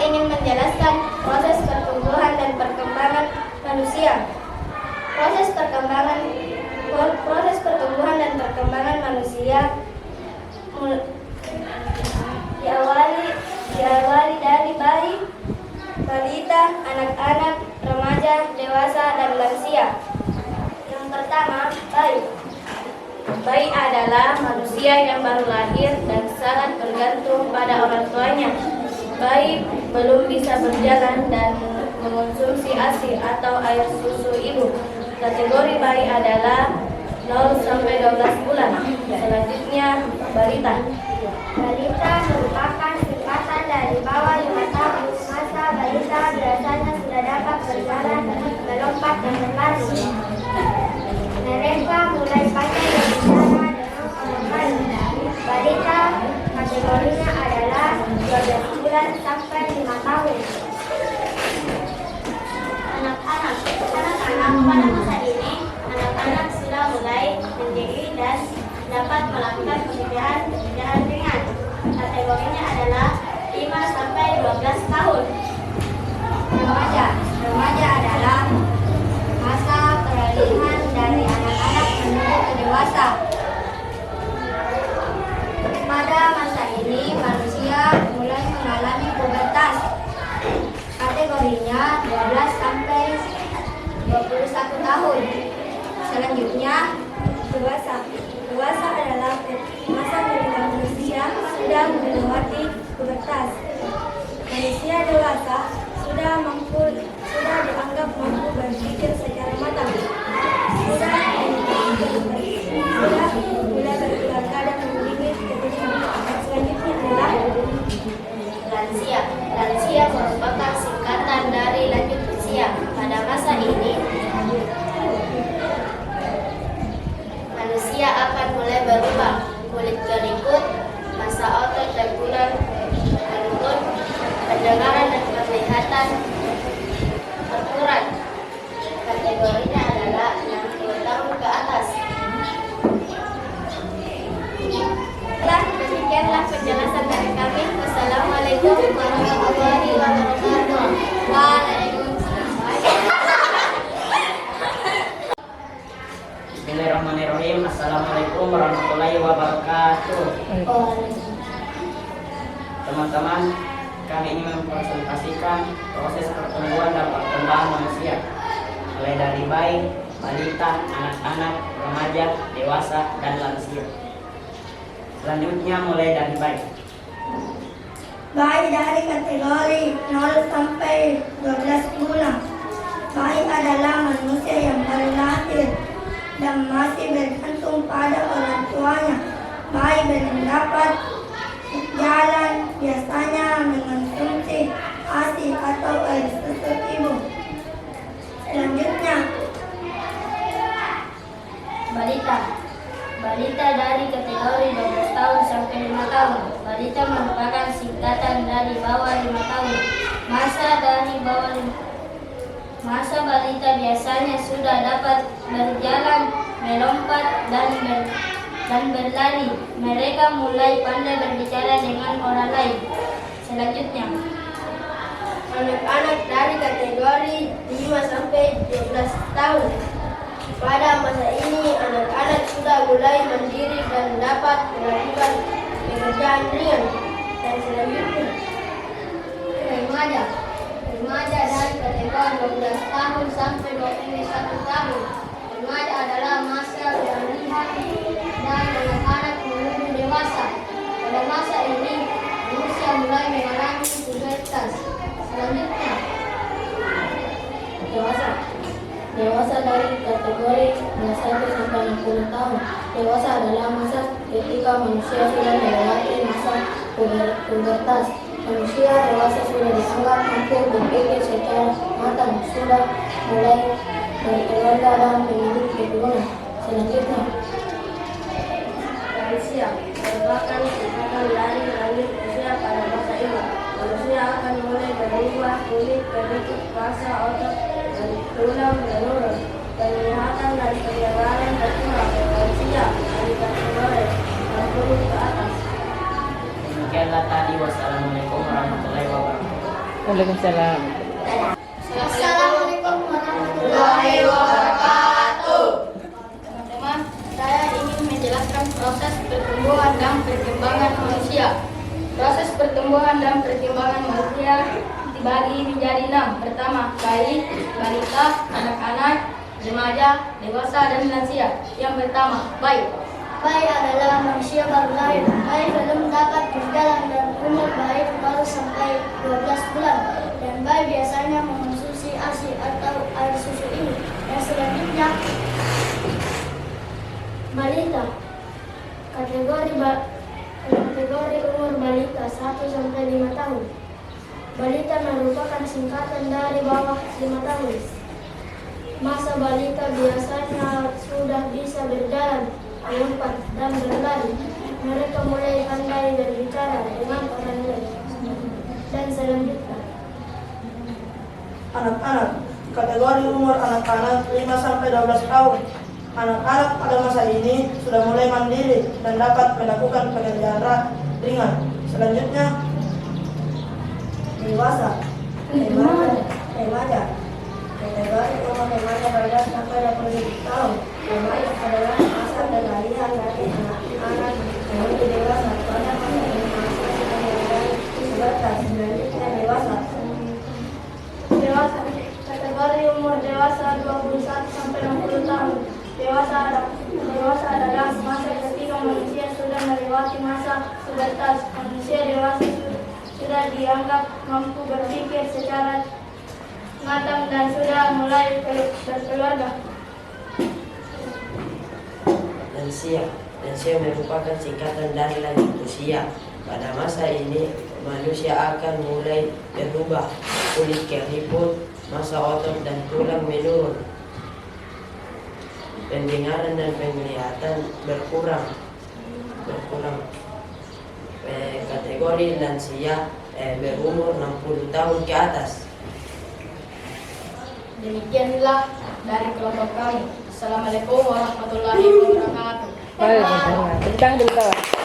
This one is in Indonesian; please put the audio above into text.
ingin menjelaskan proses pertumbuhan dan perkembangan manusia. Proses pertumbuhan dan perkembangan manusia diawali dari bayi, balita, anak-anak, remaja, dewasa, dan lansia. Yang pertama, bayi. Bayi adalah manusia yang baru lahir dan sangat bergantung pada orang tuanya. Bayi belum bisa berjalan dan mengonsumsi ASI atau air susu ibu. Kategori bayi adalah 0 sampai 12 bulan. Selanjutnya, balita. Balita merupakan singkatan dari bawah 5 tahun. Masa balita biasanya sudah dapat berjalan, melompat, dan berlari. Mereka mulai pandai berbicara dengan orang lain. Balita kategorinya adalah 12 bulan sampai 5 tahun. Anak-anak pada masa ini, anak-anak sudah mulai mandiri dan dapat melakukan pekerjaan ringan. Kategorinya adalah 5 sampai 12 tahun. Remaja adalah masa peralihan dari anak-anak menuju ke dewasa. Pada masa ini, manusia mulai mengalami pubertas. Kategorinya 12 sampai 21 tahun. Selanjutnya, dewasa. Dewasa adalah masa ketika manusia sudah melewati pubertas. Manusia dewasa sudah dianggap mampu berpikir secara matang. Sudah mulai berkeluarga dan memiliki keturunan. Selanjutnya adalah lansia. Lansia merupakan singkatan dari lanjut usia. Pada masa ini, manusia akan mulai berubah. Kulit keriput, masa otot dan tulang menurun, pendengaran dan penglihatan berkurang. Kategorinya adalah 60 tahun ke atas. Demikianlah penjelasan dari kami. Wassalamualaikum warahmatullahi wabarakatuh. Waalaikumsalam. Bismillahirrahmanirrahim. Assalamualaikum warahmatullahi wabarakatuh. Teman-teman, kami ingin mempresentasikan proses pertumbuhan dan perkembangan manusia, mulai dari bayi, balita, anak-anak, remaja, dewasa, dan lansia. Selanjutnya mulai dari bayi. Bayi dari kategori 0 sampai 12 bulan. Bayi adalah manusia yang baru lahir dan masih bergantung pada orang tuanya. Bayi belum dapat jalan, biasanya mengonsumsi ASI atau air susu ibu. Selanjutnya, balita. Balita dari kategori 12 tahun sampai 5 tahun. Balita merupakan singkatan dari bawah 5 tahun. Masa balita biasanya sudah dapat berjalan, melompat, dan berlari. Mereka mulai pandai berbicara dengan orang lain. Selanjutnya, anak-anak dari kategori 5 sampai 12 tahun. Pada masa ini, anak-anak sudah mulai mandiri dan dapat melakukan pekerjaan ringan. Dan selanjutnya, remaja. Remaja dari kategori 12 tahun sampai 21 tahun. Remaja adalah masa peralihan dari anak-anak menuju dewasa. Pada masa ini, manusia mulai mengalami pubertas. Selanjutnya, dewasa. Dewasa dari kategori 21 sampai 60 tahun. Dewasa adalah masa ketika manusia sudah melewati masa pubertas. Manusia dewasa sudah dianggap mampu berpikir secara matang, sudah mulai berkeluarga dan memiliki keturunan. Selanjutnya, lansia merupakan singkatan dari lanjut usia pada masa ini. Manusia akan mulai berubah, kulit berbentuk, masa otot dan tulang menurun, penglihatan dan pendengaran berkurang. Lansia dari kategori 60 ke atas. Demikianlah tadi. Wassalamualaikum warahmatullahi wabarakatuh. Waalaikumsalam. Assalamualaikum warahmatullahi wabarakatuh. Teman-teman, saya ingin menjelaskan proses pertumbuhan dan perkembangan manusia. Proses pertumbuhan dan perkembangan manusia dibagi menjadi 6. Pertama, bayi, balita, anak-anak, remaja, dewasa, dan lansia. Yang pertama, bayi. Bayi adalah manusia baru lahir. Bayi belum dapat berjalan dan umur bayi baru sampai 12 bulan. Dan bayi biasanya mengonsumsi ASI atau air susu ini. Yang selanjutnya, balita. Kategori umur balita 1 sampai 5 tahun. Balita merupakan singkatan dari bawah 5 tahun. Masa balita biasanya sudah bisa berjalan, melompat, dan berlari. Mereka mulai pandai berbicara dengan orang lain. Dan selanjutnya, Anak-anak. Kategori umur anak-anak 5 sampai 12 tahun. Anak-anak pada masa ini sudah mulai mandiri dan dapat melakukan pekerjaan ringan. Selanjutnya, dewasa. Remaja. Kategori umur remaja 12 sampai 20 tahun. Remaja adalah masa peralihan dari anak-anak menuju dewasa. Pada masa ini masa dari sebatas. Selanjutnya, dewasa. Kategori umur dewasa 21 sampai 60 tahun. Dewasa adalah masa ketika manusia sudah melewati masa pubertas. Manusia dewasa sudah dianggap mampu berpikir secara matang dan sudah mulai berkeluarga. Lansia merupakan singkatan dari lanjut usia. Pada masa ini manusia akan mulai berubah, kulit keriput, masa otot dan tulang menurun, pendengaran dan penglihatan berkurang. Kategori lansia berumur 60 tahun ke atas. Demikianlah dari kelompok kami. Assalamualaikum warahmatullahi wabarakatuh. Waalaikumsalam. Tepuk tangan dulu kawan.